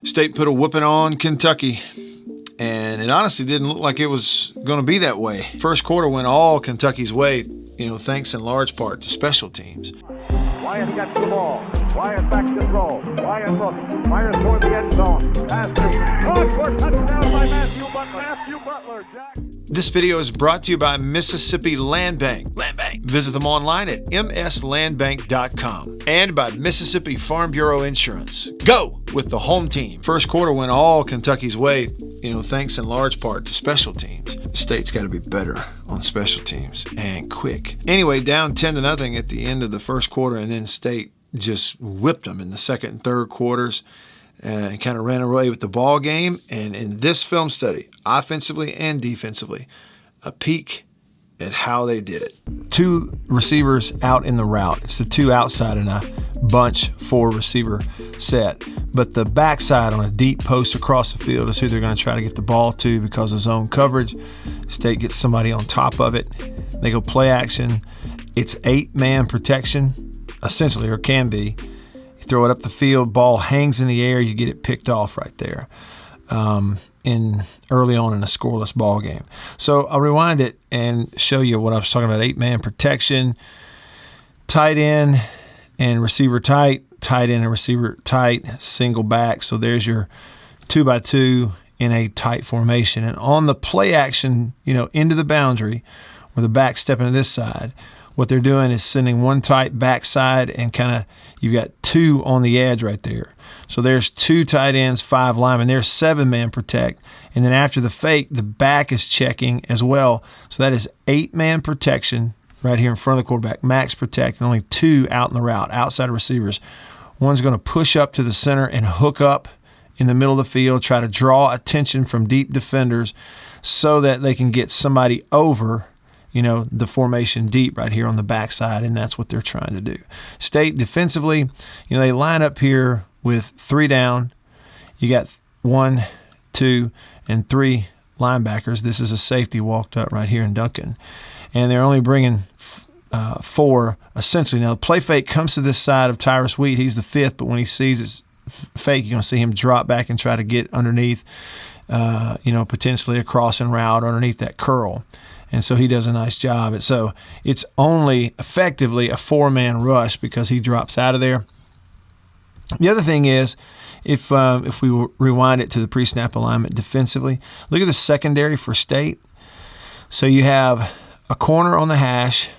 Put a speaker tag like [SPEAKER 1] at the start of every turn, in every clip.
[SPEAKER 1] State put a whooping on Kentucky, and it honestly didn't look like it was going to be that way. First quarter went all Kentucky's way, thanks in large part to special teams.
[SPEAKER 2] Wyatt gets the ball. Wyatt back to throw. Wyatt looks. Fires toward the end zone. Pass caught for touchdown by Matthew Butler. Matthew Butler.
[SPEAKER 1] This video is brought to you by Mississippi Land Bank. Visit them online at mslandbank.com. And by Mississippi Farm Bureau Insurance. Go with the home team. First quarter went all Kentucky's way, thanks in large part to special teams. The state's got to be better on special teams, and quick. Anyway, down 10-0 at the end of the first quarter, and then State just whipped them in the second and third quarters and kind of ran away with the ball game. And in this film study, offensively and defensively, a peek at how they did it. Two receivers out in the route. It's the two outside in a bunch four receiver set. But the backside on a deep post across the field is who they're going to try to get the ball to because of zone coverage. State gets somebody on top of it. They go play action. It's 8-man protection, essentially, or can be. You throw it up the field, ball hangs in the air, you get it picked off right there. Early on in a scoreless ball game. So I'll rewind it and show you what I was talking about. 8-man protection, tight end and receiver tight, tight end and receiver tight, single back. So there's your 2x2 in a tight formation. And on the play action, into the boundary, where the back stepping to this side, what they're doing is sending one tight backside and you've got two on the edge right there. So there's two tight ends, 5 linemen. There's 7-man protect. And then after the fake, the back is checking as well. So that is 8-man protection right here in front of the quarterback. Max protect, and only 2 out in the route, outside receivers. One's going to push up to the center and hook up in the middle of the field, try to draw attention from deep defenders so that they can get somebody over the formation deep right here on the backside, and that's what they're trying to do. State defensively, they line up here with 3 down. You got 1, 2, and 3 linebackers. This is a safety walked up right here in Duncan. And they're only bringing 4, essentially. Now, the play fake comes to this side of Tyrus Wheat. He's the 5th, but when he sees it's fake, you're going to see him drop back and try to get underneath, potentially a crossing route underneath that curl. And so he does a nice job. And so it's only effectively a 4-man rush because he drops out of there. The other thing is, if we rewind it to the pre-snap alignment defensively, look at the secondary for State. So you have a corner on the hash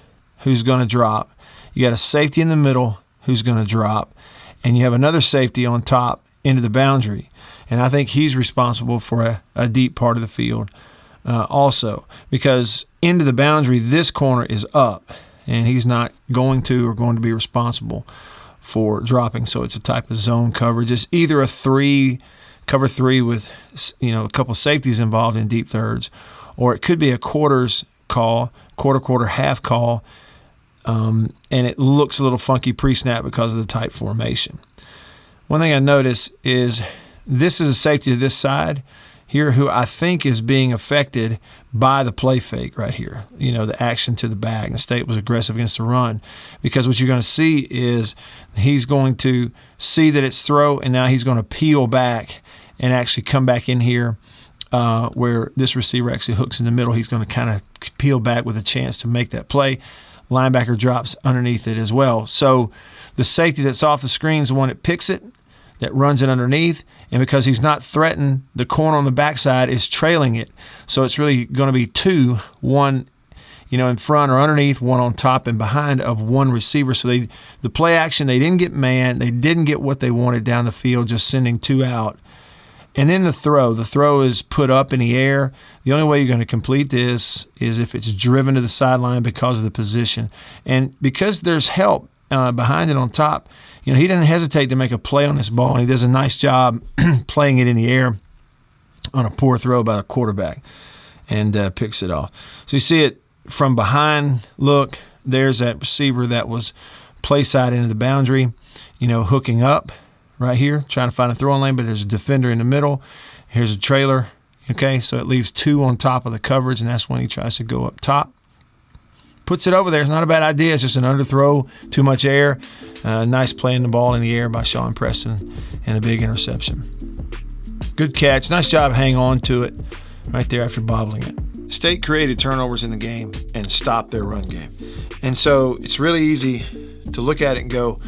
[SPEAKER 1] who's going to drop. You got a safety in the middle who's going to drop. And you have another safety on top into the boundary. And I think he's responsible for a deep part of the field. Also, because into the boundary, this corner is up, and he's not going to be responsible for dropping. So it's a type of zone coverage. It's either a cover 3 with a couple safeties involved in deep thirds, or it could be a quarters call, quarter, half call, and it looks a little funky pre-snap because of the tight formation. One thing I notice is this is a safety to this side here who I think is being affected by the play fake right here, the action to the back. And State was aggressive against the run because what you're going to see is he's going to see that it's throw, and now he's going to peel back and actually come back in here where this receiver actually hooks in the middle. He's going to kind of peel back with a chance to make that play. Linebacker drops underneath it as well. So the safety that's off the screen is the one that picks it, that runs it underneath, and because he's not threatened, the corner on the backside is trailing it. So it's really going to be 2, 1 in front or underneath, 1 on top and behind of 1 receiver. So the play action, they didn't get man, they didn't get what they wanted down the field, just sending 2 out. And then the throw is put up in the air. The only way you're going to complete this is if it's driven to the sideline because of the position. And because there's help behind it on top, he doesn't hesitate to make a play on this ball, and he does a nice job playing it in the air on a poor throw by the quarterback and picks it off. So you see it from behind. Look, there's that receiver that was play side into the boundary, hooking up right here, trying to find a throwing lane, but there's a defender in the middle. Here's a trailer. Okay, so it leaves 2 on top of the coverage, and that's when he tries to go up top. Puts it over there. It's not a bad idea. It's just an underthrow, too much air. Nice playing the ball in the air by Sean Preston, and a big interception. Good catch. Nice job hanging on to it right there after bobbling it. State created turnovers in the game and stopped their run game. And so it's really easy to look at it and go,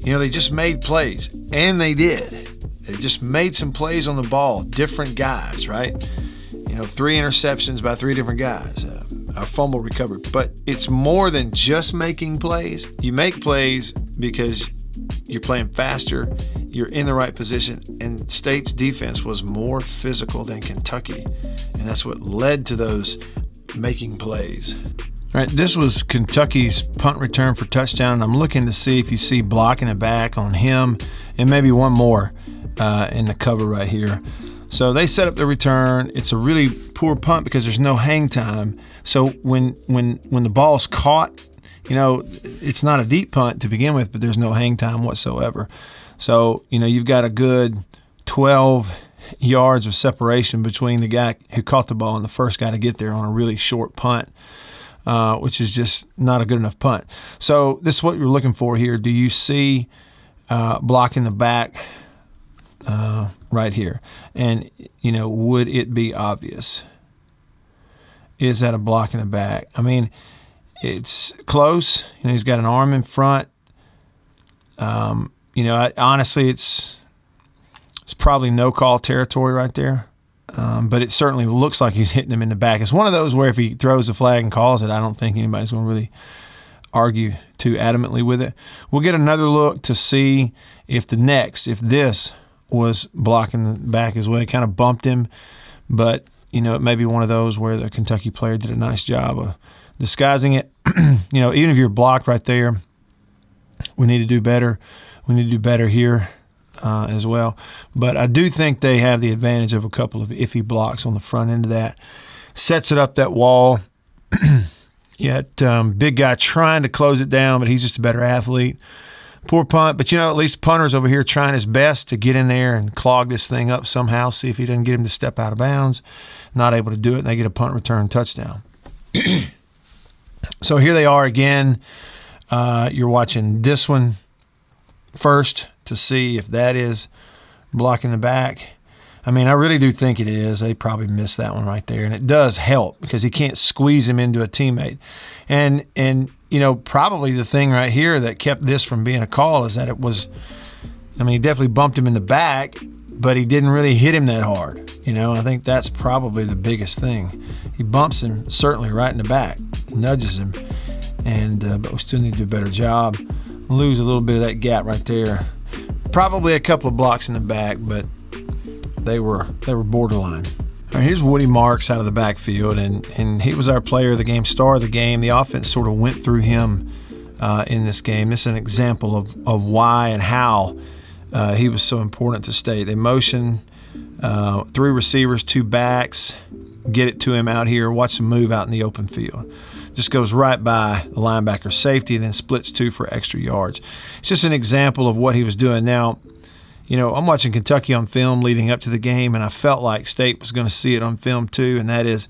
[SPEAKER 1] they just made plays. And they did. They just made some plays on the ball. Different guys, right? 3 interceptions by 3 different guys. A fumble recovery. But it's more than just making plays. You make plays because you're playing faster, you're in the right position, and State's defense was more physical than Kentucky, and that's what led to those making plays. All right, this was Kentucky's punt return for touchdown, and I'm looking to see if you see blocking it back on him and maybe one more in the cover right here. So they set up the return. It's a really poor punt because there's no hang time. So when the ball's caught, it's not a deep punt to begin with, but there's no hang time whatsoever. So, you've got a good 12 yards of separation between the guy who caught the ball and the first guy to get there on a really short punt, which is just not a good enough punt. So this is what you're looking for here. Do you see blocking the back right here? And, would it be obvious? Is that a block in the back? I mean, it's close. He's got an arm in front. Honestly, it's probably no call territory right there. But it certainly looks like he's hitting him in the back. It's one of those where if he throws the flag and calls it, I don't think anybody's going to really argue too adamantly with it. We'll get another look to see if this was blocking the back as well. It kind of bumped him, but it may be one of those where the Kentucky player did a nice job of disguising it. Even if you're blocked right there, we need to do better. We need to do better here as well. But I do think they have the advantage of a couple of iffy blocks on the front end of that. Sets it up that wall. You got big guy trying to close it down, but he's just a better athlete. Poor punt, but at least punter's over here trying his best to get in there and clog this thing up somehow, see if he doesn't get him to step out of bounds. Not able to do it, and they get a punt return touchdown. So here they are again. You're watching this one first to see if that is blocking the back. I mean, I really do think it is. They probably missed that one right there, and it does help because he can't squeeze him into a teammate. And probably the thing right here that kept this from being a call is that he definitely bumped him in the back, but he didn't really hit him that hard. I think that's probably the biggest thing. He bumps him certainly right in the back, nudges him, but we still need to do a better job. Lose a little bit of that gap right there. Probably a couple of blocks in the back, but they were borderline. All right, here's Woody Marks out of the backfield, and he was our player of the game, star of the game. The offense sort of went through him in this game. This is an example of why and how he was so important to State. They motion 3 receivers, 2 backs, get it to him out here, watch him move out in the open field. Just goes right by the linebacker safety and then splits 2 for extra yards. It's just an example of what he was doing. Now, I'm watching Kentucky on film leading up to the game, and I felt like State was going to see it on film too, and that is,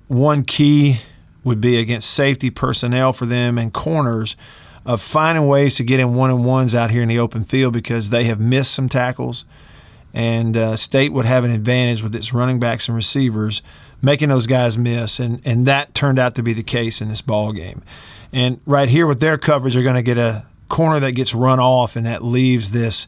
[SPEAKER 1] one key would be against safety personnel for them and corners of finding ways to get in one-on-ones out here in the open field because they have missed some tackles, and State would have an advantage with its running backs and receivers making those guys miss, and that turned out to be the case in this ball game. And right here with their coverage, they're going to get a corner that gets run off, and that leaves this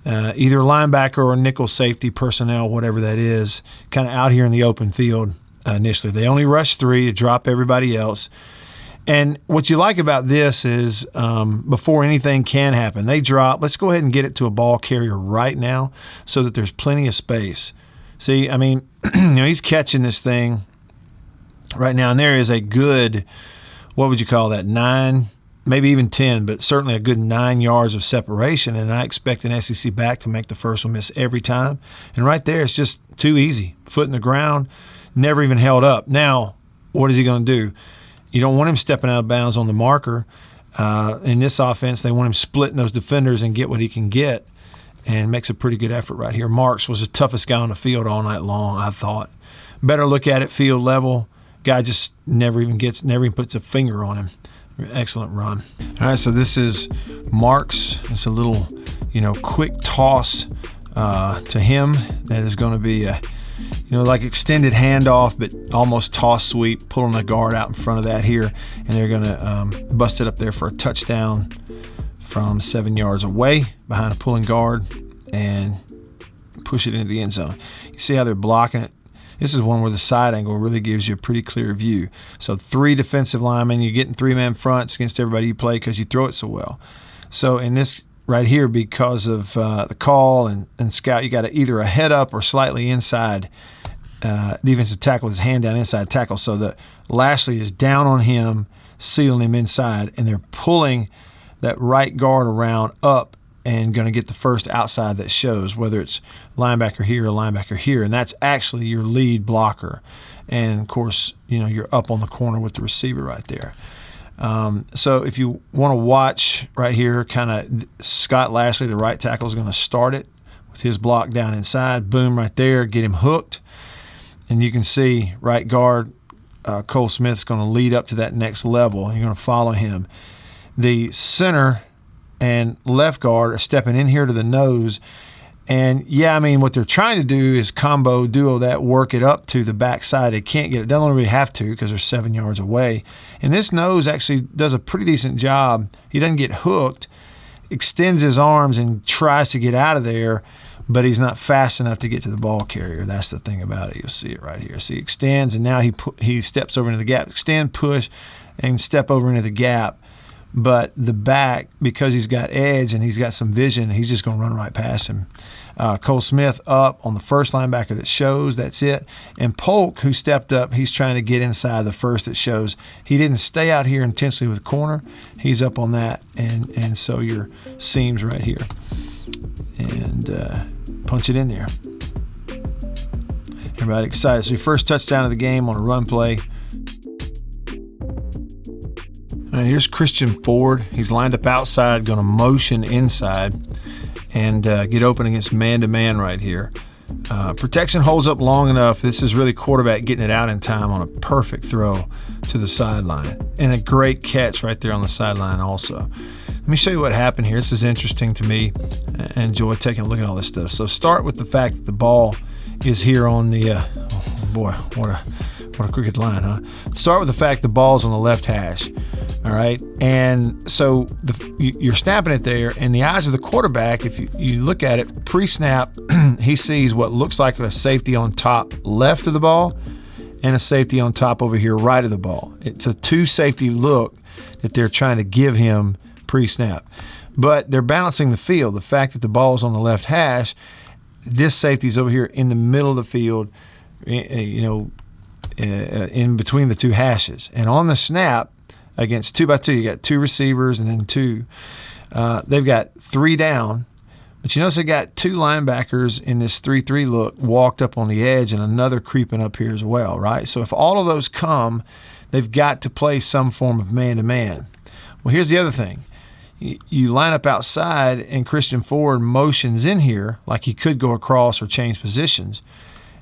[SPEAKER 1] either linebacker or nickel safety personnel, whatever that is, kind of out here in the open field initially. They only rush 3 to drop everybody else. And what you like about this is before anything can happen, they drop. Let's go ahead and get it to a ball carrier right now so that there's plenty of space. See, I mean, he's catching this thing right now, and there is a good, what would you call that, 9, maybe even 10, but certainly a good 9 yards of separation, and I expect an SEC back to make the first one miss every time. And right there, it's just too easy. Foot in the ground, never even held up. Now, what is he going to do? You don't want him stepping out of bounds on the marker. In this offense, they want him splitting those defenders and get what he can get, and makes a pretty good effort right here. Marks was the toughest guy on the field all night long, I thought. Better look at it field level. Guy just never even puts a finger on him. Excellent run. All right, so this is Marks. It's a little, quick toss to him. That is going to be a, like extended handoff, but almost toss sweep, pulling the guard out in front of that here, and they're going to bust it up there for a touchdown from 7 yards away behind a pulling guard and push it into the end zone. You see how they're blocking it? This is one where the side angle really gives you a pretty clear view. So 3 defensive linemen, you're getting 3-man fronts against everybody you play because you throw it so well. So in this right here, because of the call and scout, you got either a head up or slightly inside defensive tackle with his hand down inside tackle. So that Lashley is down on him, sealing him inside, and they're pulling that right guard around up and going to get the first outside that shows, whether it's linebacker here or linebacker here. And that's actually your lead blocker. And, of course, you're up on the corner with the receiver right there. So if you want to watch right here, kind of Scott Lashley, the right tackle, is going to start it with his block down inside. Boom, right there, get him hooked. And you can see right guard Cole Smith's going to lead up to that next level. You're going to follow him. The center and left guard are stepping in here to the nose. And, what they're trying to do is combo, duo that, work it up to the backside. They can't get it. They don't really have to because they're 7 yards away. And this nose actually does a pretty decent job. He doesn't get hooked, extends his arms and tries to get out of there, but he's not fast enough to get to the ball carrier. That's the thing about it. You'll see it right here. See, he extends, and now he steps over into the gap. Extend, push, and step over into the gap. But the back, because he's got edge and he's got some vision, he's just going to run right past him. Cole Smith up on the first linebacker that shows. That's it. And Polk, who stepped up, he's trying to get inside the first that shows. He didn't stay out here intentionally with corner. He's up on that. And so your seams right here. And punch it in there. Everybody excited. So your first touchdown of the game on a run play. All right, here's Christian Ford. He's lined up outside, going to motion inside and get open against man-to-man right here. Protection holds up long enough. This is really quarterback getting it out in time on a perfect throw to the sideline. And a great catch right there on the sideline also. Let me show you what happened here. This is interesting to me. I enjoy taking a look at all this stuff. So start with the fact that the ball is here on the oh boy, what a crooked line, huh? Start with the fact the ball's on the left hash. All right, and so you're snapping it there, and the eyes of the quarterback, if you look at it pre-snap, he sees what looks like a safety on top left of the ball and a safety on top over here right of the ball. It's a 2-safety look that they're trying to give him pre-snap. But they're balancing the field. The fact that the ball is on the left hash, this safety is over here in the middle of the field, in between the two hashes. And on the snap, against 2x2, you got 2 receivers and then 2. They've got 3 down, but you notice they got 2 linebackers in this 3-3 look walked up on the edge and another creeping up here as well, right? So if all of those come, they've got to play some form of man-to-man. Well, here's the other thing. You line up outside and Christian Ford motions in here like he could go across or change positions.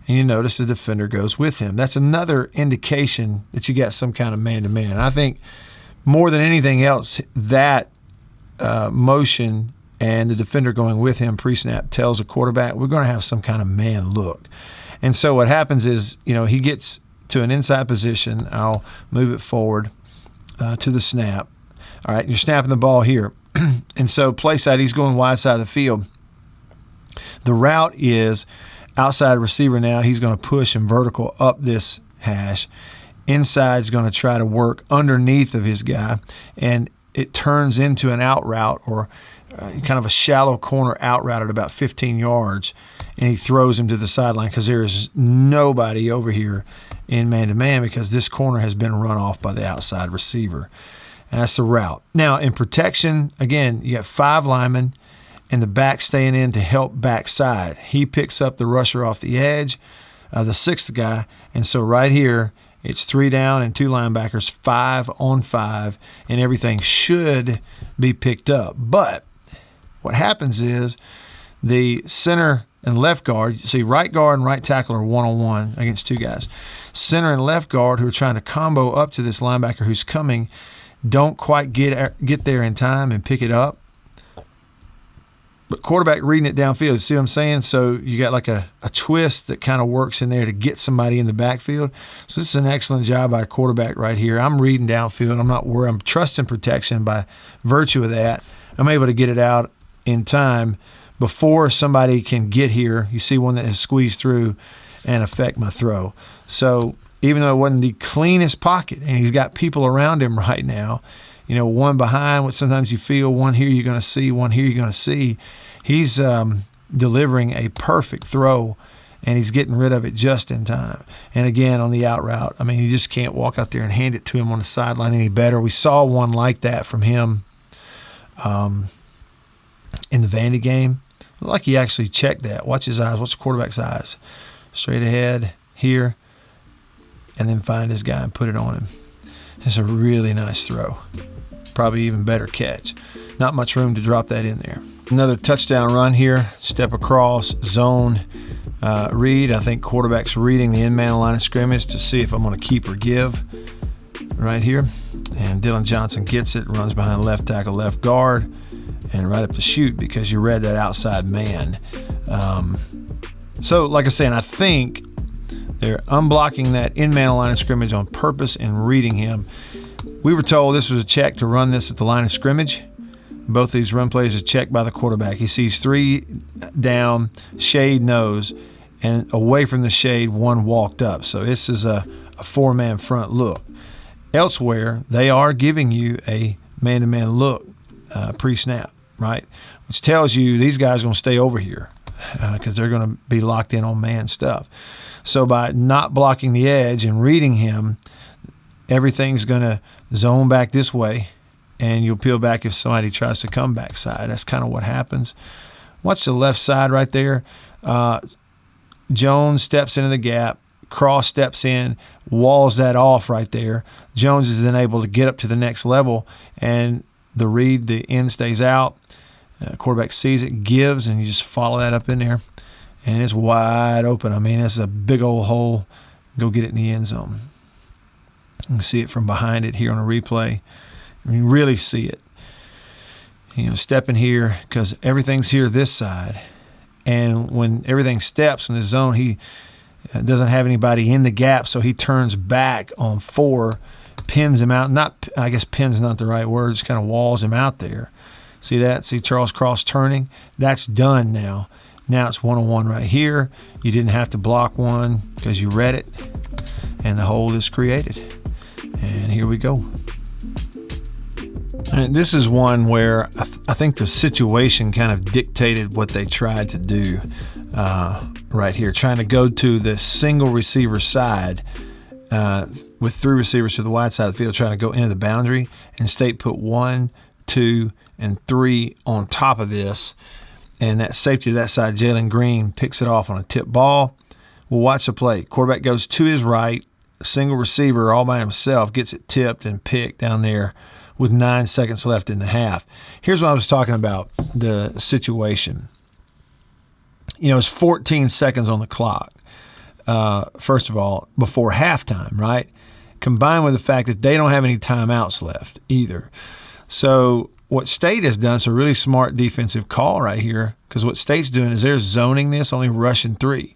[SPEAKER 1] And you notice the defender goes with him. That's another indication that you got some kind of man-to-man. And I think more than anything else, that motion and the defender going with him pre-snap tells a quarterback we're going to have some kind of man look. And so what happens is, he gets to an inside position. I'll move it forward to the snap. All right, you're snapping the ball here. And so play side, he's going wide side of the field. The route is outside receiver now. He's going to push him vertical up this hash. Inside's going to try to work underneath of his guy, and it turns into an out route or kind of a shallow corner out route at about 15 yards, and he throws him to the sideline because there is nobody over here in man-to-man because this corner has been run off by the outside receiver. And that's the route. Now, in protection, again, you got 5 linemen, and the back staying in to help backside. He picks up the rusher off the edge, the 6th guy, and so right here, it's 3 down and 2 linebackers, 5 on 5, and everything should be picked up. But what happens is the center and left guard, you see right guard and right tackle are one-on-one against 2 guys. Center and left guard who are trying to combo up to this linebacker who's coming don't quite get there in time and pick it up. But quarterback reading it downfield, see what I'm saying? So you got like a twist that kind of works in there to get somebody in the backfield. So this is an excellent job by a quarterback right here. I'm reading downfield. I'm not worried. I'm trusting protection by virtue of that. I'm able to get it out in time before somebody can get here. You see one that has squeezed through and affect my throw. So even though it wasn't the cleanest pocket, and he's got people around him right now, you know, one behind, what sometimes you feel, one here you're going to see, one here you're going to see. He's delivering a perfect throw, and he's getting rid of it just in time. And again, on the out route, I mean, you just can't walk out there and hand it to him on the sideline any better. We saw one like that from him in the Vandy game. Looked like he actually checked that. Watch his eyes. Watch the quarterback's eyes. Straight ahead here, and then find his guy and put it on him. It's a really nice throw. Probably even better catch. Not much room to drop that in there. Another touchdown run here. Step across, zone read. I think quarterback's reading the in-man line of scrimmage to see if I'm going to keep or give right here. And Dylan Johnson gets it, runs behind left tackle, left guard, and right up the chute because you read that outside man. So, like I said, I think they're unblocking that in-man line of scrimmage on purpose and reading him. We were told this was a check to run this at the line of scrimmage. Both these run plays are checked by the quarterback. He sees 3 down, shade nose, and away from the shade, 1 walked up. So this is a 4-man front look. Elsewhere, they are giving you a man-to-man look pre-snap, right? Which tells you these guys are going to stay over here because they're going to be locked in on man stuff. So by not blocking the edge and reading him, everything's going to zone back this way, and you'll peel back if somebody tries to come backside. That's kind of what happens. Watch the left side right there. Jones steps into the gap. Cross steps in, walls that off right there. Jones is then able to get up to the next level, and the read, the end stays out. Quarterback sees it, gives, and you just follow that up in there, and it's wide open. I mean, it's a big old hole. Go get it in the end zone. You can see it from behind it here on a replay. You can really see it. You know, stepping here because everything's here this side, and when everything steps in the zone, he doesn't have anybody in the gap, so he turns back on 4, pins him out. I guess pin's not the right word, just kind of walls him out there. See that? See Charles Cross turning? That's done now. Now it's 1-on-1 right here. You didn't have to block one because you read it, and the hole is created. And here we go. And this is one where I think the situation kind of dictated what they tried to do right here, trying to go to the single receiver side with 3 receivers to the wide side of the field, trying to go into the boundary, and State put 1, 2, and 3 on top of this, and that safety to that side, Jalen Green, picks it off on a tip ball. We'll watch the play. Quarterback goes to his right, a single receiver all by himself, gets it tipped and picked down there with 9 seconds left in the half. Here's what I was talking about, the situation. You know, it's 14 seconds on the clock, first of all, before halftime, right? Combined with the fact that they don't have any timeouts left either. So what State has done is a really smart defensive call right here, because what State's doing is they're zoning this, only rushing 3.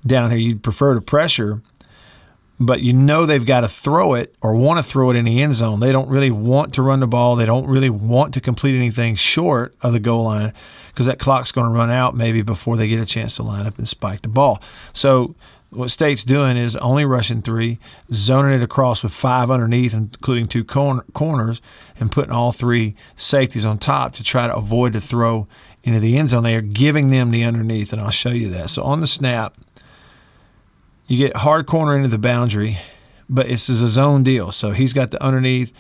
[SPEAKER 1] Down here, you'd prefer to pressure, but you know they've got to throw it or want to throw it in the end zone. They don't really want to run the ball. They don't really want to complete anything short of the goal line because that clock's going to run out maybe before they get a chance to line up and spike the ball. So what State's doing is only rushing 3, zoning it across with 5 underneath, including 2 corners, and putting all 3 safeties on top to try to avoid the throw into the end zone. They are giving them the underneath, and I'll show you that. So on the snap, you get hard corner into the boundary, but this is a zone deal. So he's got the underneath.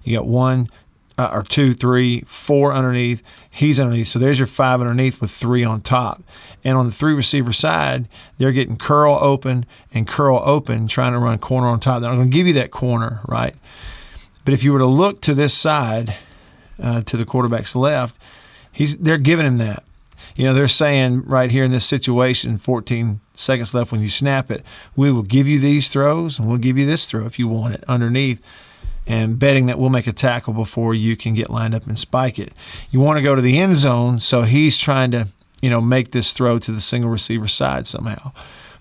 [SPEAKER 1] You got 1 or 2, 3, 4 underneath. He's underneath. So there's your 5 underneath with 3 on top. And on the 3 receiver side, they're getting curl open and curl open, trying to run corner on top. They're not going to give you that corner, right? But if you were to look to this side, to the quarterback's left, they're giving him that. You know, they're saying right here in this situation, 14 seconds left when you snap it, we will give you these throws and we'll give you this throw if you want it underneath. and betting that we'll make a tackle before you can get lined up and spike it. You want to go to the end zone, so he's trying to, make this throw to the single receiver side somehow.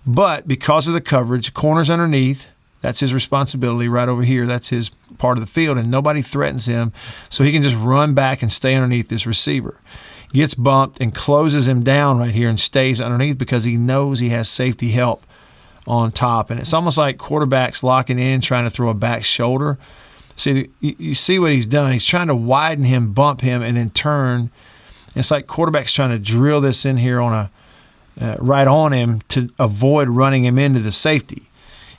[SPEAKER 1] But because of the coverage, corner's underneath. That's his responsibility right over here. That's his part of the field, and nobody threatens him, so he can just run back and stay underneath this receiver. Gets bumped and closes him down right here and stays underneath because he knows he has safety help on top. And it's almost like quarterbacks locking in, trying to throw a back shoulder. See, you see what he's done. He's trying to widen him, bump him, and then turn. It's like quarterbacks trying to drill this in here on right on him to avoid running him into the safety.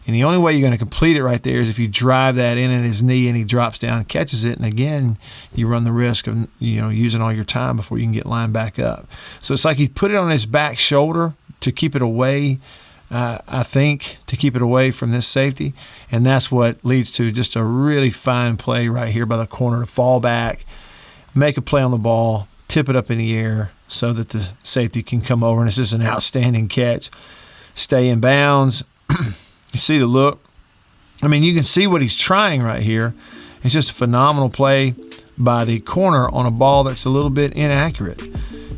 [SPEAKER 1] And the only way you're going to complete it right there is if you drive that in at his knee and he drops down and catches it. And again, you run the risk of using all your time before you can get lined back up. So it's like he put it on his back shoulder to keep it away, I think, to keep it away from this safety. And that's what leads to just a really fine play right here by the corner to fall back, make a play on the ball, tip it up in the air so that the safety can come over. And it's just an outstanding catch. Stay in bounds. You see the look. I mean, you can see what he's trying right here. It's just a phenomenal play by the corner on a ball that's a little bit inaccurate,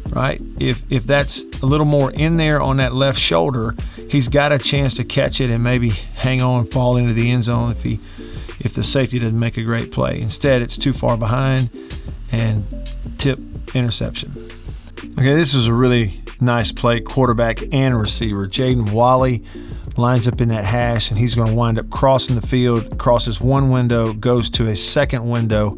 [SPEAKER 1] right? If that's a little more in there on that left shoulder, he's got a chance to catch it and maybe hang on and fall into the end zone if the safety doesn't make a great play. Instead, it's too far behind and tip interception. Okay, this was a really nice play, quarterback and receiver. Jaden Walley lines up in that hash, and he's going to wind up crossing the field, crosses one window, goes to a second window,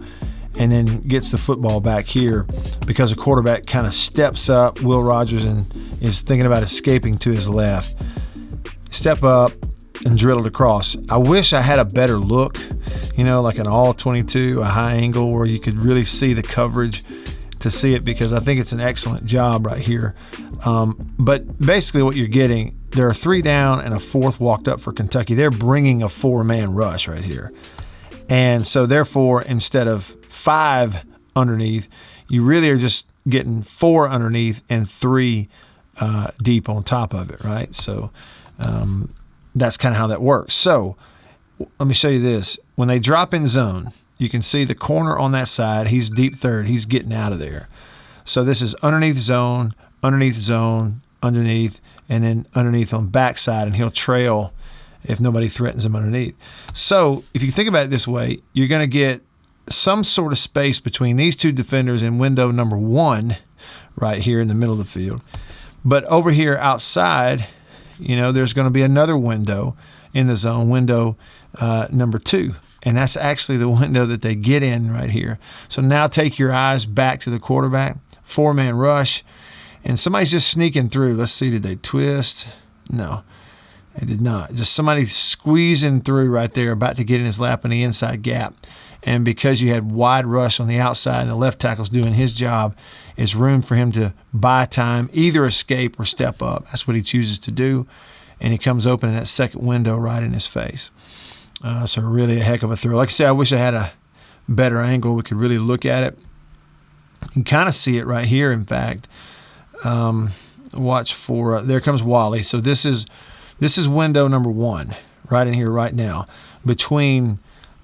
[SPEAKER 1] and then gets the football back here because the quarterback kind of steps up, Will Rogers, and is thinking about escaping to his left. Step up and drill it across. I wish I had a better look, like an all-22, a high angle where you could really see the coverage to see it, because I think it's an excellent job right here. But basically what you're getting, there are 3 down and a 4th walked up for Kentucky. They're bringing a 4-man rush right here. And so therefore, instead of 5 underneath, you really are just getting 4 underneath and 3 deep on top of it, right? So that's kind of how that works. So let me show you this. When they drop in zone, you can see the corner on that side. He's deep third. He's getting out of there. So this is underneath zone, underneath, and then underneath on backside, and he'll trail if nobody threatens him underneath. So if you think about it this way, you're going to get some sort of space between these 2 defenders in window number 1 right here in the middle of the field. But over here outside, there's going to be another window in the zone, window number 2. And that's actually the window that they get in right here. So now take your eyes back to the quarterback, 4-man rush, and somebody's just sneaking through. Let's see, did they twist? No, they did not. Just somebody squeezing through right there, about to get in his lap in the inside gap. And because you had wide rush on the outside and the left tackle's doing his job, it's room for him to buy time, either escape or step up. That's what he chooses to do. And he comes open in that second window right in his face. So really a heck of a throw. Like I said, I wish I had a better angle. We could really look at it. You can kind of see it right here, in fact. Watch for, there comes Walley. So this is window number 1 right in here right now, between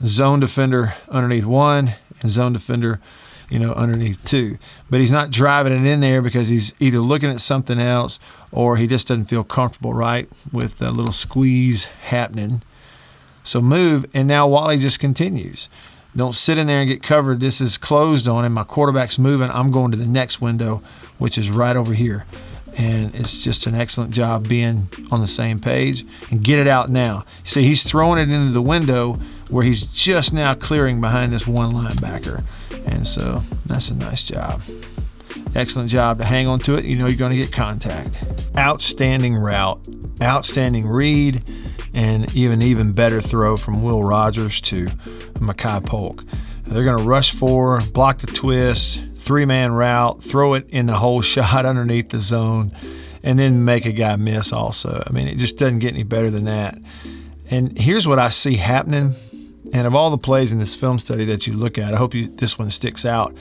[SPEAKER 1] zone defender underneath 1 and zone defender, underneath 2. But he's not driving it in there because he's either looking at something else or he just doesn't feel comfortable, right, with a little squeeze happening. So move, and now Walley just continues. Don't sit in there and get covered. This is closed on him. My quarterback's moving. I'm going to the next window, which is right over here. And it's just an excellent job being on the same page. And get it out now. See, he's throwing it into the window where he's just now clearing behind this one linebacker. And so that's a nice job. Excellent job to hang on to it. You're going to get contact. Outstanding route, outstanding read, and even better throw from Will Rogers to Mekhi Polk. They're going to rush 4, block the twist, 3-man route, throw it in the whole shot underneath the zone, and then make a guy miss also. I mean, it just doesn't get any better than that. And here's what I see happening. And of all the plays in this film study that you look at, I hope this one sticks out,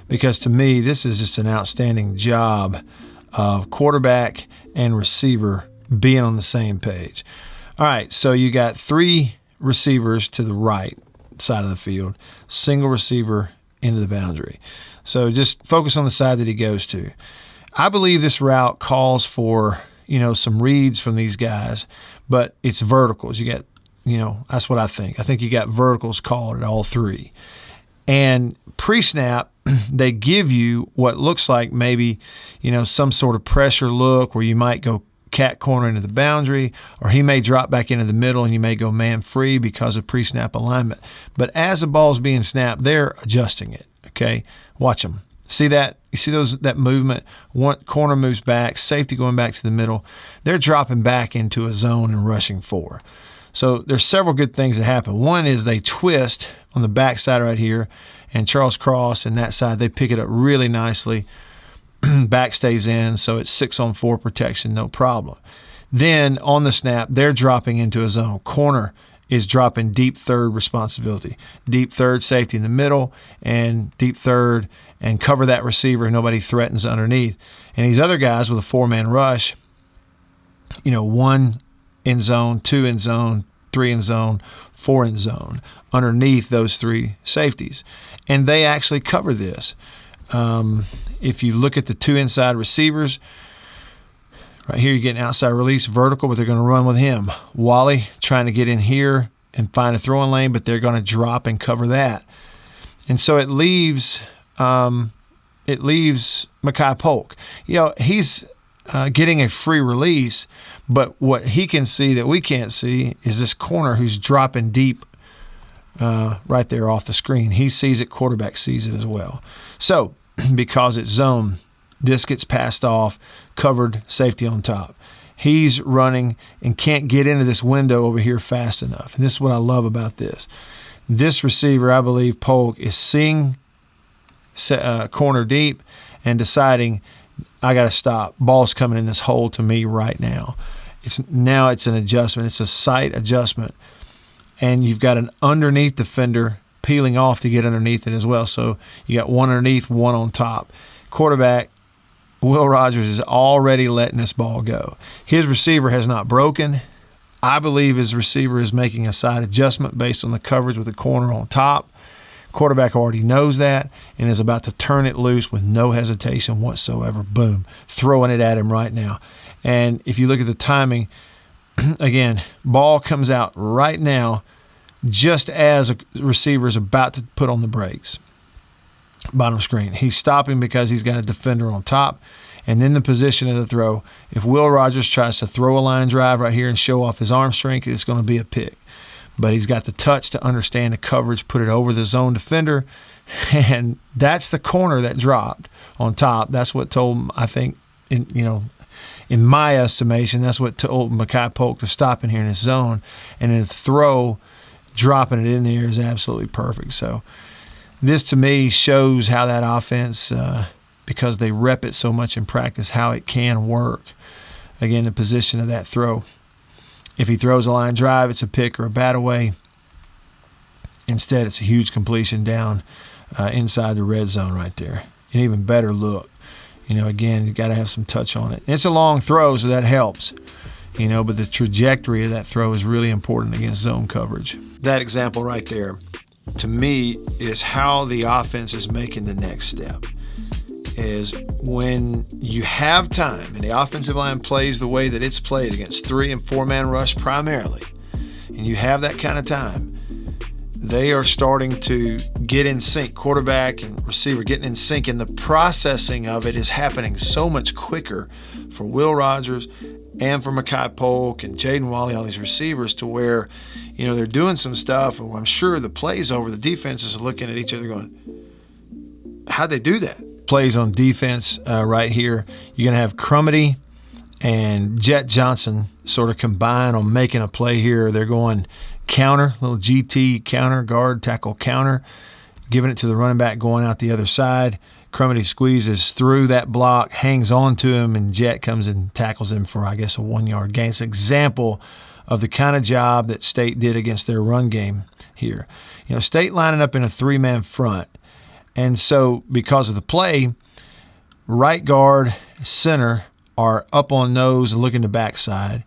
[SPEAKER 1] because to me, this is just an outstanding job of quarterback and receiver being on the same page. All right, so you got 3 receivers to the right. side of the field, single receiver into the boundary. So just focus on the side that he goes to. I believe this route calls for, some reads from these guys, but it's verticals. You got, that's what I think. I think you got verticals called at all three. And pre-snap, they give you what looks like maybe, some sort of pressure look where you might go cat corner into the boundary, or he may drop back into the middle and you may go man free because of pre-snap alignment. But as the ball's being snapped, they're adjusting it, okay? Watch them. See that? You see that movement? One corner moves back, safety going back to the middle. They're dropping back into a zone and rushing 4. So there's several good things that happen. One is they twist on the backside right here, and Charles Cross and that side, they pick it up really nicely. Back stays in, so it's 6-on-4 protection, no problem. Then on the snap, they're dropping into a zone. Corner is dropping deep third responsibility. Deep third safety in the middle, and deep third, and cover that receiver. Nobody threatens underneath. And these other guys with a 4-man rush, 1 in zone, 2 in zone, 3 in zone, 4 in zone, underneath those 3 safeties. And they actually cover this. If you look at the 2 inside receivers, right here you're getting outside release vertical, but they're going to run with him. Walley trying to get in here and find a throwing lane, but they're going to drop and cover that. And so it leaves Mekhi Polk. He's getting a free release, but what he can see that we can't see is this corner who's dropping deep right there off the screen. He sees it, quarterback sees it as well. So because it's zone, this gets passed off, covered, safety on top. He's running and can't get into this window over here fast enough. And this is what I love about this. This receiver, I believe, Polk, is seeing corner deep and deciding, I got to stop. Ball's coming in this hole to me right now. It's an adjustment. It's a sight adjustment. And you've got an underneath defender peeling off to get underneath it as well. So you got one underneath, one on top. Quarterback, Will Rogers, is already letting this ball go. His receiver has not broken. I believe his receiver is making a side adjustment based on the coverage with the corner on top. Quarterback already knows that and is about to turn it loose with no hesitation whatsoever. Boom. Throwing it at him right now. And if you look at the timing, again, ball comes out right now just as a receiver is about to put on the brakes. Bottom screen. He's stopping because he's got a defender on top. And then the position of the throw. If Will Rogers tries to throw a line drive right here and show off his arm strength, it's going to be a pick. But he's got the touch to understand the coverage, put it over the zone defender. And that's the corner that dropped on top. That's what told him, I think, in my estimation, that's what told Mekhi Polk to stop in here in his zone. And then the throw, dropping it in there is absolutely perfect. So this to me shows how that offense, because they rep it so much in practice, how it can work. Again, the position of that throw. If he throws a line drive, it's a pick or a bat away. Instead, it's a huge completion down inside the red zone right there. An even better look. Again, you got to have some touch on it. It's a long throw, so that helps. But the trajectory of that throw is really important against zone coverage. That example right there, to me, is how the offense is making the next step. Is when you have time and the offensive line plays the way that it's played against 3- and 4-man rush primarily, and you have that kind of time, they are starting to get in sync. Quarterback and receiver getting in sync, and the processing of it is happening so much quicker for Will Rogers and for Mekhi Polk and Jaden Walley, all these receivers, to where, they're doing some stuff, and I'm sure the plays over, the defenses are looking at each other going, how'd they do that? Plays on defense right here. You're going to have Crumity and Jet Johnson sort of combine on making a play here. They're going counter, little GT counter, guard, tackle, counter, giving it to the running back going out the other side. Crumity squeezes through that block, hangs on to him, and Jet comes and tackles him for, I guess, a 1-yard gain. It's an example of the kind of job that State did against their run game here. State lining up in a 3-man front. And so because of the play, right guard, center are up on nose and looking to backside.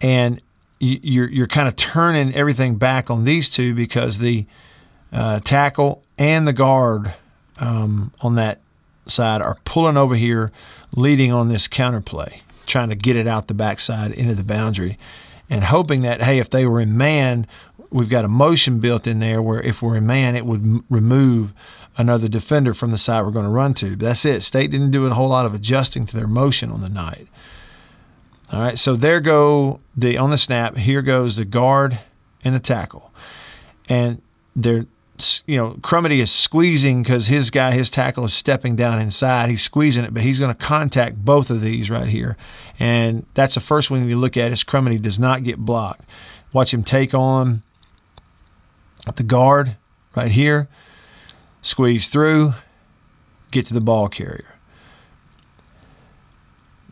[SPEAKER 1] And you're kind of turning everything back on these two because the tackle and the guard on that side are pulling over here, leading on this counter play, trying to get it out the backside into the boundary, and hoping that, hey, if they were in man, we've got a motion built in there where if we're in man, it would remove another defender from the side we're going to run to. But that's it. State didn't do a whole lot of adjusting to their motion on the night. All right, so there go on the snap. Here goes the guard and the tackle, and they're, Crumity is squeezing because his tackle is stepping down inside. He's squeezing it, but he's going to contact both of these right here, and that's the first one you look at is Crumity does not get blocked. Watch him take on the guard right here, squeeze through, get to the ball carrier.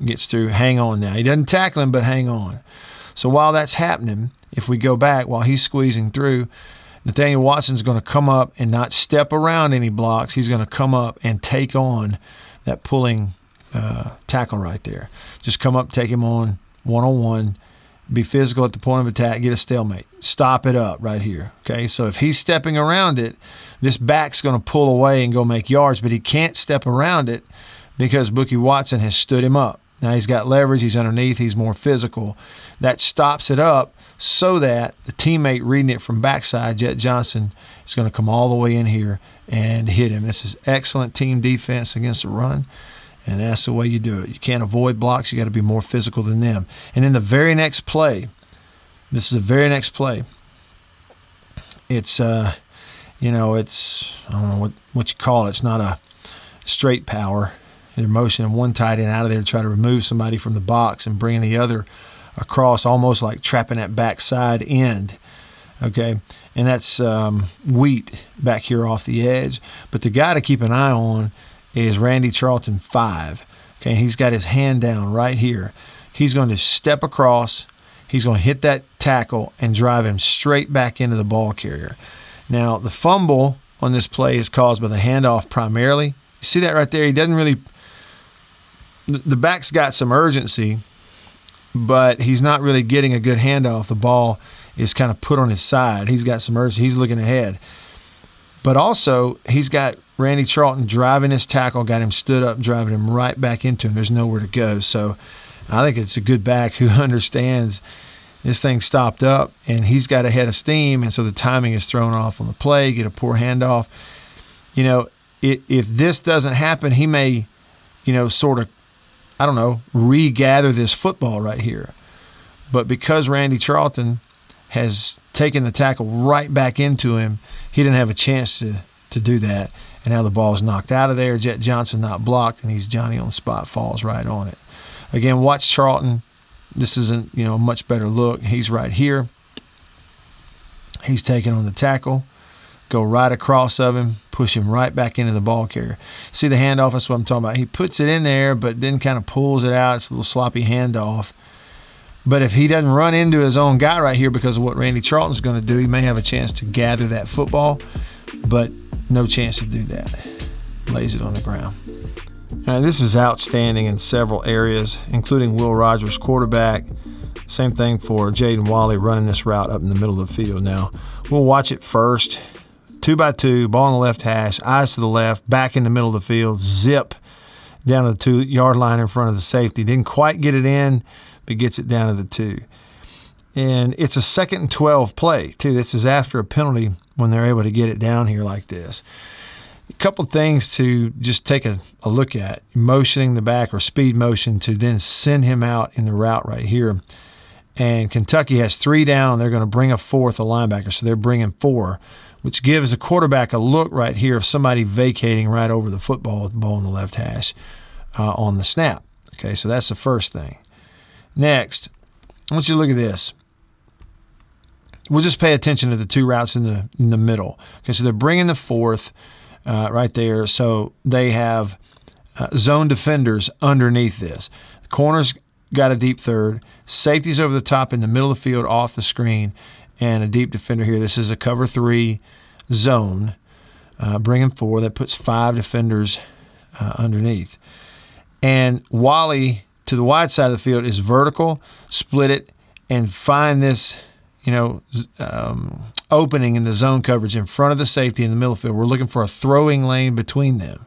[SPEAKER 1] Gets through, hang on now. He doesn't tackle him, but hang on. So while that's happening, if we go back, while he's squeezing through, Nathaniel Watson's going to come up and not step around any blocks. He's going to come up and take on that pulling tackle right there. Just come up, take him on one-on-one, be physical at the point of attack, get a stalemate. Stop it up right here. Okay, so if he's stepping around it, this back's going to pull away and go make yards, but he can't step around it because Bookie Watson has stood him up. Now he's got leverage, he's underneath, he's more physical. That stops it up so that the teammate reading it from backside, Jet Johnson, is going to come all the way in here and hit him. This is excellent team defense against the run, and that's the way you do it. You can't avoid blocks, you got to be more physical than them. And then the very next play, this is the very next play, it's, it's, I don't know what you call it. It's not a straight power. They're motioning one tight end out of there to try to remove somebody from the box and bringing the other across, almost like trapping that backside end. Okay, and that's Wheat back here off the edge. But the guy to keep an eye on is Randy Charlton 5. Okay, and he's got his hand down right here. He's going to step across. He's going to hit that tackle and drive him straight back into the ball carrier. Now, the fumble on this play is caused by the handoff primarily. You see that right there? He doesn't really – the back's got some urgency, but he's not really getting a good handoff. The ball is kind of put on his side. He's got some urgency. He's looking ahead. But also, he's got Randy Charlton driving his tackle, got him stood up, driving him right back into him. There's nowhere to go. So I think it's a good back who understands this thing stopped up, and he's got a head of steam, and so the timing is thrown off on the play, get a poor handoff. If this doesn't happen, he may, sort of, regather this football right here. But because Randy Charlton has taken the tackle right back into him, he didn't have a chance to do that. And now the ball is knocked out of there. Jet Johnson not blocked, and he's Johnny on the spot, falls right on it. Again, watch Charlton. This isn't, a much better look. He's right here. He's taking on the tackle. Go right across of him, push him right back into the ball carrier. See the handoff? That's what I'm talking about. He puts it in there, but then kind of pulls it out. It's a little sloppy handoff. But if he doesn't run into his own guy right here because of what Randy Charlton's going to do, he may have a chance to gather that football, but no chance to do that. Lays it on the ground. Now, this is outstanding in several areas, including Will Rogers, quarterback. Same thing for Jaden Walley running this route up in the middle of the field. Now, we'll watch it first. 2x2, ball on the left hash, eyes to the left, back in the middle of the field, zip down to the 2-yard line in front of the safety. Didn't quite get it in, but gets it down to the 2. And it's a 2nd and 12 play, too. This is after a penalty when they're able to get it down here like this. A couple things to just take a look at. Motioning the back or speed motion to then send him out in the route right here. And Kentucky has 3 down. They're going to bring a 4th, a linebacker, so they're bringing 4, which gives the quarterback a look right here of somebody vacating right over the football with the ball in the left hash on the snap. Okay, so that's the first thing. Next, I want you to look at this. We'll just pay attention to the 2 routes in the middle. Okay, so they're bringing the 4th right there. So they have zone defenders underneath this. The corner's got a deep third. Safety's over the top in the middle of the field off the screen. And a deep defender here. This is a cover 3 zone. Bringing 4. That puts 5 defenders underneath. And Walley to the wide side of the field is vertical, split it, and find this, opening in the zone coverage in front of the safety in the middle field. We're looking for a throwing lane between them.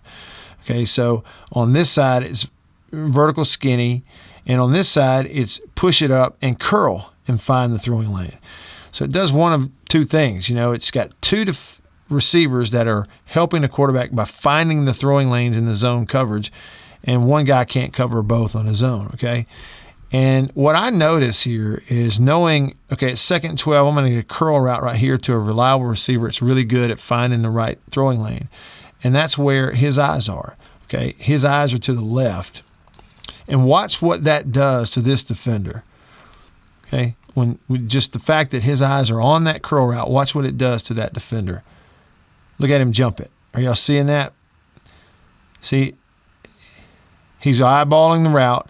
[SPEAKER 1] Okay, so on this side, it's vertical skinny, and on this side, it's push it up and curl and find the throwing lane. So it does one of two things. It's got two receivers that are helping the quarterback by finding the throwing lanes in the zone coverage, and one guy can't cover both on his own, okay? And what I notice here is knowing, okay, at 2nd and 12, I'm going to get a curl route right here to a reliable receiver. It's really good at finding the right throwing lane. And that's where his eyes are, okay? His eyes are to the left. And watch what that does to this defender, okay? When just the fact that his eyes are on that curl route, watch what it does to that defender. Look at him jump it. Are y'all seeing that? See, he's eyeballing the route.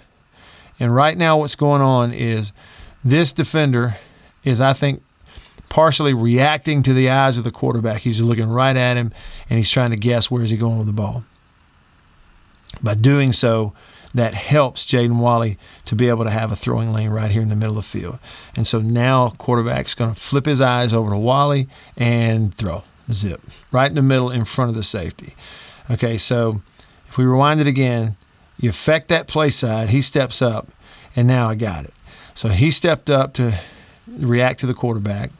[SPEAKER 1] And right now what's going on is this defender is, I think, partially reacting to the eyes of the quarterback. He's looking right at him, and he's trying to guess where is he going with the ball. By doing so, that helps Jaden Walley to be able to have a throwing lane right here in the middle of the field. And so now quarterback's going to flip his eyes over to Walley and throw. Zip. Right in the middle in front of the safety. Okay, so if we rewind it again, you affect that play side, he steps up, and now I got it. So he stepped up to react to the quarterback.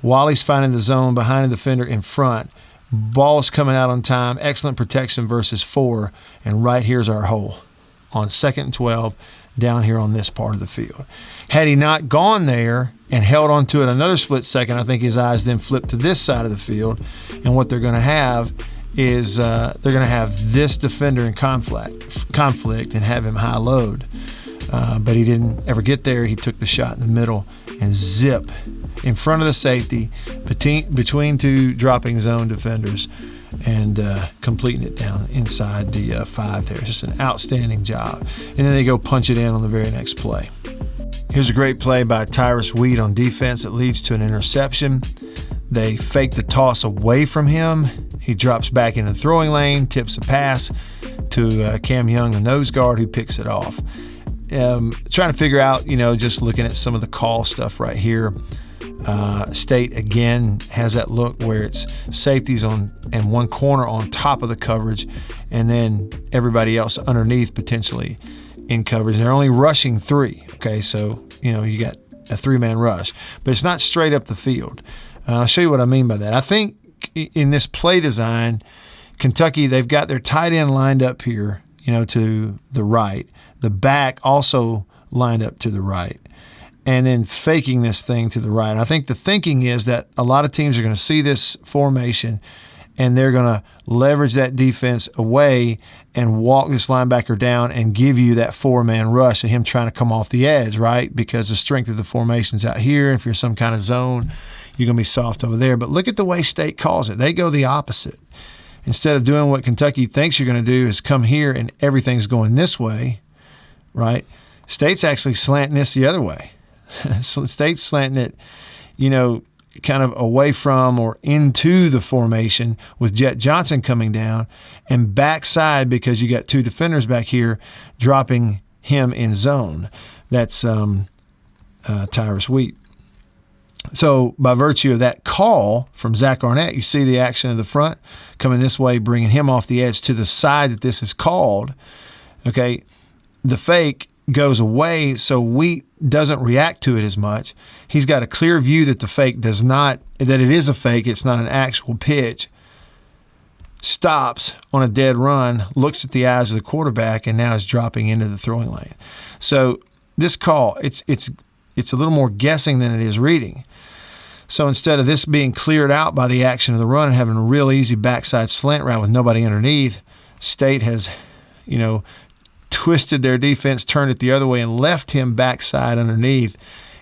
[SPEAKER 1] Wally's finding the zone behind the defender in front. Ball's coming out on time. Excellent protection versus 4, and right here's our hole on 2nd and 12 down here on this part of the field. Had he not gone there and held on to it another split second, I think his eyes then flipped to this side of the field, and what they're going to have is they're going to have this defender in conflict and have him high load. But he didn't ever get there. He took the shot in the middle and zip in front of the safety between two dropping zone defenders and completing it down inside the 5 there. Just an outstanding job. And then they go punch it in on the very next play. Here's a great play by Tyrus Wheat on defense that leads to an interception. They fake the toss away from him. He drops back in the throwing lane, tips a pass to Cam Young, the nose guard, who picks it off. Trying to figure out, just looking at some of the call stuff right here. State, again, has that look where it's safeties and one corner on top of the coverage, and then everybody else underneath potentially in coverage. They're only rushing 3, okay? So, you got a 3-man rush. But it's not straight up the field. I'll show you what I mean by that. I think in this play design, Kentucky, they've got their tight end lined up here, to the right. The back also lined up to the right. And then faking this thing to the right. I think the thinking is that a lot of teams are going to see this formation and they're going to leverage that defense away and walk this linebacker down and give you that 4-man rush and him trying to come off the edge, right? Because the strength of the formation's out here. If you're some kind of zone, you're going to be soft over there. But look at the way State calls it. They go the opposite. Instead of doing what Kentucky thinks you're going to do is come here and everything's going this way, right? State's actually slanting this the other way. State's slanting it, kind of away from or into the formation with Jet Johnson coming down and backside because you got 2 defenders back here dropping him in zone. That's Tyrus Wheat. So by virtue of that call from Zach Arnett, you see the action of the front coming this way, bringing him off the edge to the side that this is called. Okay, the fake goes away, so Wheat doesn't react to it as much. He's got a clear view that the fake does not, that it is a fake, it's not an actual pitch. Stops on a dead run, looks at the eyes of the quarterback, and now is dropping into the throwing lane. So this call, it's a little more guessing than it is reading. So instead of this being cleared out by the action of the run and having a real easy backside slant route with nobody underneath, State has, twisted their defense, turned it the other way, and left him backside underneath.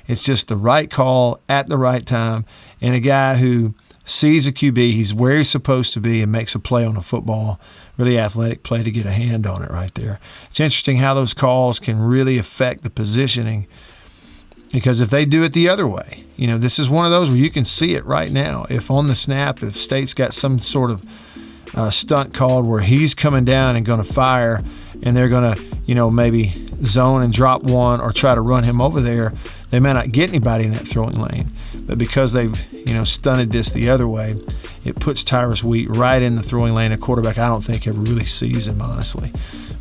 [SPEAKER 1] It's just the right call at the right time, and a guy who sees a QB, he's where he's supposed to be, and makes a play on the football. Really athletic play to get a hand on it right there. It's interesting how those calls can really affect the positioning, because if they do it the other way, this is one of those where you can see it right now. If on the snap, if State's got some sort of stunt called where he's coming down and going to fire, and they're going to, maybe zone and drop one or try to run him over there. They may not get anybody in that throwing lane, but because they've, stunted this the other way, it puts Tyrus Wheat right in the throwing lane. A quarterback I don't think ever really sees him, honestly.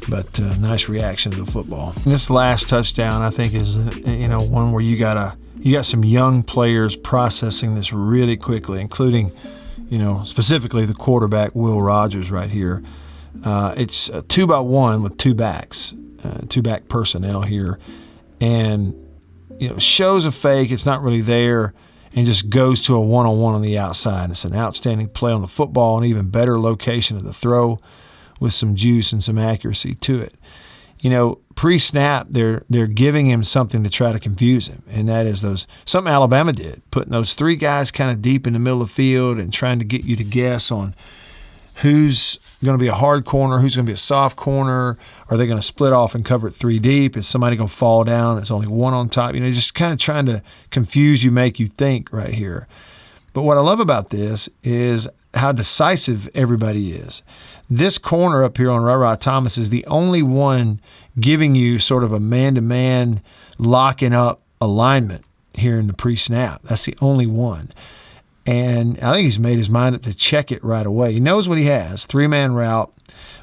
[SPEAKER 1] But nice reaction to the football. And this last touchdown, I think, is one where you got some young players processing this really quickly, including, specifically the quarterback Will Rogers right here. It's a 2-by-1 with two backs, two-back personnel here, and shows a fake. It's not really there, and just goes to a one-on-one on the outside. It's an outstanding play on the football, and even better location of the throw with some juice and some accuracy to it. Pre-snap, they're giving him something to try to confuse him, and that is something Alabama did, putting those three guys kind of deep in the middle of the field and trying to get you to guess on who's going to be a hard corner, who's going to be a soft corner. Are they going to split off and cover it three deep? Is somebody going to fall down? It's only one on top. Just kind of trying to confuse you, make you think right here. But what I love about this is how decisive everybody is. This corner up here on RaRa Thomas is the only one giving you sort of a man-to-man locking up alignment here in the pre-snap. That's the only one. And I think he's made his mind up to check it right away. He knows what he has, three-man route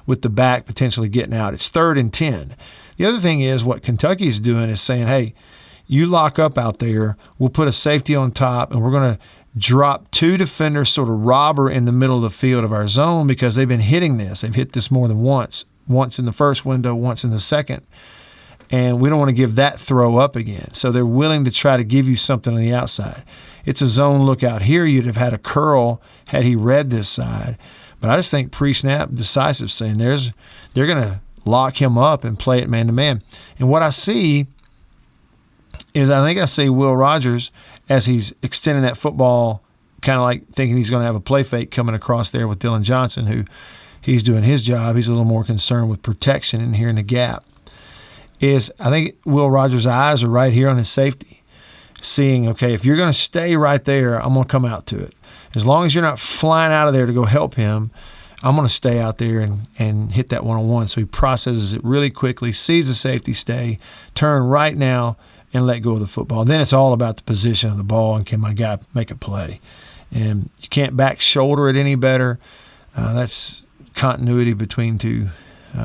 [SPEAKER 1] with the back potentially getting out. It's 3rd and 10. The other thing is what Kentucky's doing is saying, hey, you lock up out there, we'll put a safety on top, and we're going to drop two defenders, sort of robber in the middle of the field of our zone, because they've been hitting this. They've hit this more than once in the first window, once in the second. And we don't want to give that throw up again. So they're willing to try to give you something on the outside. It's a zone look out here. You'd have had a curl had he read this side. But I just think pre-snap decisive, saying they're going to lock him up and play it man-to-man. And what I see is I see Will Rogers as he's extending that football, kind of like thinking he's going to have a play fake coming across there with Dylan Johnson, who he's doing his job. He's a little more concerned with protection and here in the gap. I think Will Rogers' eyes are right here on his safety, seeing, okay, if you're going to stay right there, I'm going to come out to it. As long as you're not flying out of there to go help him, I'm going to stay out there and hit that one-on-one. So he processes it really quickly, sees the safety stay, turn right now, and let go of the football. Then it's all about the position of the ball and can my guy make a play. And you can't back shoulder it any better. That's continuity between two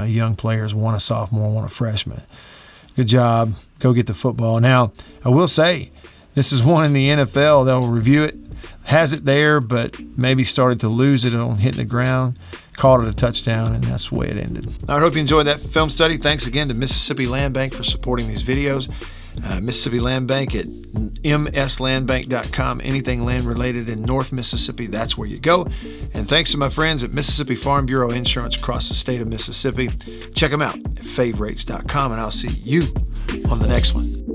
[SPEAKER 1] young players, one a sophomore, one a freshman. Good job. Go get the football. Now, I will say, this is one in the NFL. They'll review it. Has it there, but maybe started to lose it on hitting the ground. Called it a touchdown, and that's the way it ended. I hope you enjoyed that film study. Thanks again to Mississippi Land Bank for supporting these videos. Mississippi Land Bank at mslandbank.com. Anything land related in North Mississippi, that's where you go. And thanks to my friends at Mississippi Farm Bureau Insurance across the state of Mississippi. Check them out at favrates.com, and I'll see you on the next one.